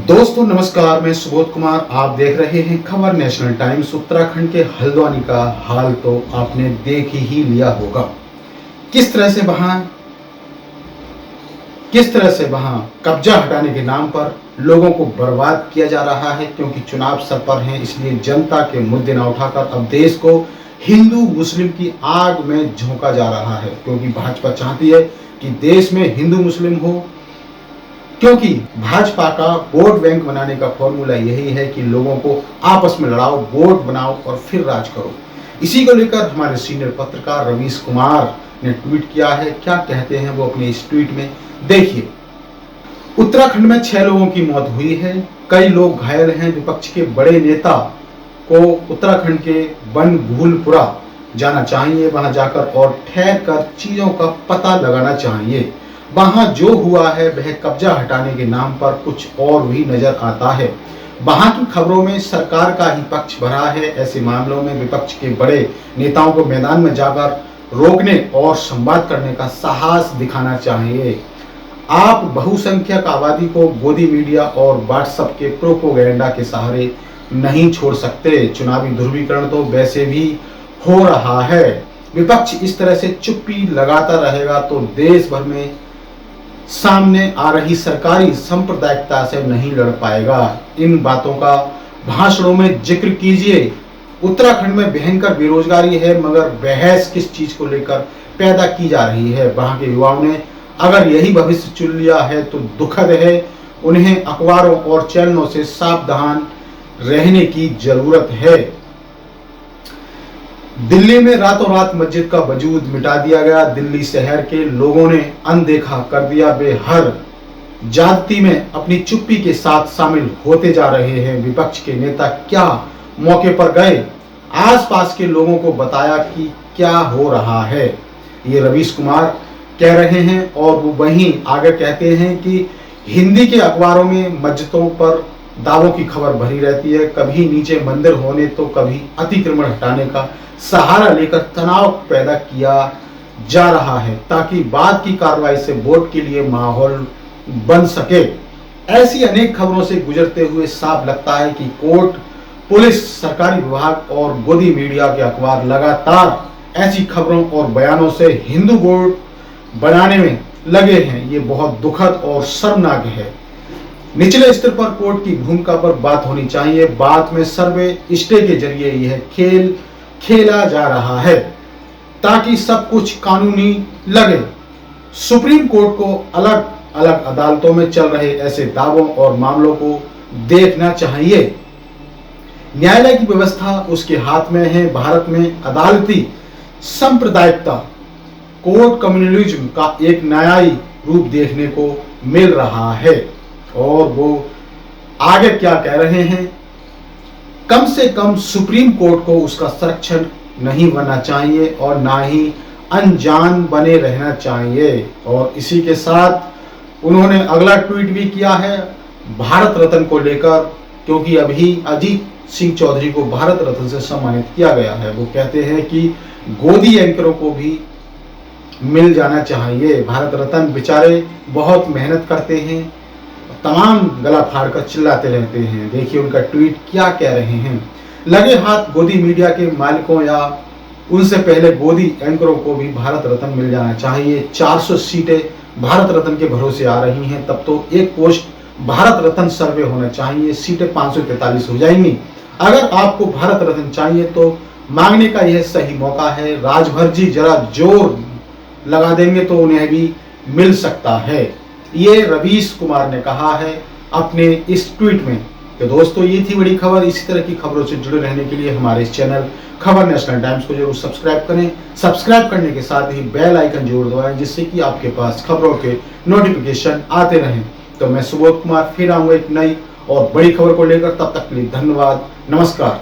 दोस्तों नमस्कार, मैं सुबोध कुमार। आप देख रहे हैं खबर नेशनल टाइम्स। उत्तराखंड के हल्द्वानी का हाल तो आपने देख ही लिया होगा। किस तरह से वहां कब्जा हटाने के नाम पर लोगों को बर्बाद किया जा रहा है, क्योंकि चुनाव सर पर हैं। इसलिए जनता के मुद्दे न उठाकर अब देश को हिंदू मुस्लिम की आग में झोंका जा रहा है, क्योंकि भाजपा चाहती है कि देश में हिंदू मुस्लिम हो। क्योंकि भाजपा का वोट बैंक बनाने का फॉर्मूला यही है कि लोगों को आपस में लड़ाओ, वोट बनाओ और फिर राज करो। इसी को लेकर हमारे सीनियर पत्रकार रवीश कुमार ने ट्वीट किया है। क्या कहते हैं वो अपने इस ट्वीट में, देखिए। उत्तराखंड में 6 लोगों की मौत हुई है, कई लोग घायल हैं। विपक्ष के बड़े नेता को उत्तराखंड के बनभूलपुरा जाना चाहिए, वहां जाकर और ठहर कर चीजों का पता लगाना चाहिए। वहां जो हुआ है वह कब्जा हटाने के नाम पर कुछ और भी नजर आता है। वहां की खबरों में सरकार का ही पक्ष भरा है। ऐसे मामलों में विपक्ष के बड़े नेताओं को मैदान में जाकर रोकने और संवाद करने का साहस दिखाना चाहिए। आप बहुसंख्यक आबादी को गोदी मीडिया और व्हाट्सएप के प्रोपोगेंडा के सहारे नहीं छोड़ सकते। चुनावी ध्रुवीकरण तो वैसे भी हो रहा है। विपक्ष इस तरह से चुप्पी लगाता रहेगा तो देश भर में सामने आ रही सरकारी सांप्रदायिकता से नहीं लड़ पाएगा। इन बातों का भाषणों में जिक्र कीजिए। उत्तराखंड में भयंकर बेरोजगारी है, मगर बहस किस चीज को लेकर पैदा की जा रही है। वहां के युवाओं ने अगर यही भविष्य चुन लिया है तो दुखद है। उन्हें अखबारों और चैनलों से सावधान रहने की जरूरत है। दिल्ली में रातों रात मस्जिद का वजूद मिटा दिया गया। दिल्ली शहर के लोगों ने अनदेखा कर दिया। वे हर जाति में अपनी चुप्पी के साथ शामिल होते जा रहे हैं। विपक्ष के नेता क्या मौके पर गए, आसपास के लोगों को बताया कि क्या हो रहा है। ये रवीश कुमार कह रहे हैं। और वो वहीं आगे कहते हैं कि हिंदी के अखबारों में मस्जिदों पर दावों की खबर भरी रहती है। कभी नीचे मंदिर होने तो कभी अतिक्रमण हटाने का सहारा लेकर तनाव पैदा किया जा रहा है, ताकि बाद की कार्रवाई से वोट के लिए माहौल बन सके। ऐसी अनेक खबरों से गुजरते हुए साफ लगता है कि कोर्ट, पुलिस, सरकारी विभाग और गोदी मीडिया के अखबार लगातार ऐसी खबरों और बयानों से हिंदू वोट बनाने में लगे हैं। ये बहुत दुखद और शर्मनाक है। निचले स्तर पर कोर्ट की भूमिका पर बात होनी चाहिए। बाद में सर्वे स्टे के जरिए यह खेल खेला जा रहा है, ताकि सब कुछ कानूनी लगे। सुप्रीम कोर्ट को अलग अलग अदालतों में चल रहे ऐसे दावों और मामलों को देखना चाहिए। न्यायालय की व्यवस्था उसके हाथ में है। भारत में अदालती सांप्रदायिकता, कोर्ट कम्युनलिज्म का एक न्यायी रूप देखने को मिल रहा है। और वो आगे क्या कह रहे हैं, कम से कम सुप्रीम कोर्ट को उसका संरक्षण नहीं बनना चाहिए और ना ही अनजान बने रहना चाहिए। और इसी के साथ उन्होंने अगला ट्वीट भी किया है भारत रत्न को लेकर, क्योंकि अभी अजीत सिंह चौधरी को भारत रत्न से सम्मानित किया गया है। वो कहते हैं कि गोदी एंकरों को भी मिल जाना चाहिए। भारत रत्न बेचारे बहुत मेहनत करते हैं, तमाम गला फाड़ कर चिल्लाते रहते हैं। देखिए उनका ट्वीट क्या कह रहे हैं। लगे हाथ गोदी मीडिया के मालिकों या उनसे पहले गोदी एंकरों को भी भारत रत्न मिल जाना चाहिए। 400 सीटें भारत रत्न के भरोसे आ रही हैं, तब तो एक पोस्ट भारत रत्न सर्वे होना चाहिए। सीटें 543 हो जाएंगी। अगर आपको भारत रत्न चाहिए तो मांगने का यह सही मौका है। राजभर जी जरा जोर लगा देंगे तो उन्हें भी मिल सकता है। ये रवीश कुमार ने कहा है अपने इस ट्वीट में। तो दोस्तों ये थी बड़ी खबर। इसी तरह की खबरों से जुड़े रहने के लिए हमारे इस चैनल खबर नेशनल टाइम्स को जरूर सब्सक्राइब करें। सब्सक्राइब करने के साथ ही बेल आइकन जरूर दबाएं, जिससे कि आपके पास खबरों के नोटिफिकेशन आते रहें। तो मैं सुबोध कुमार फिर आऊंगा एक नई और बड़ी खबर को लेकर। तब तक के लिए धन्यवाद, नमस्कार।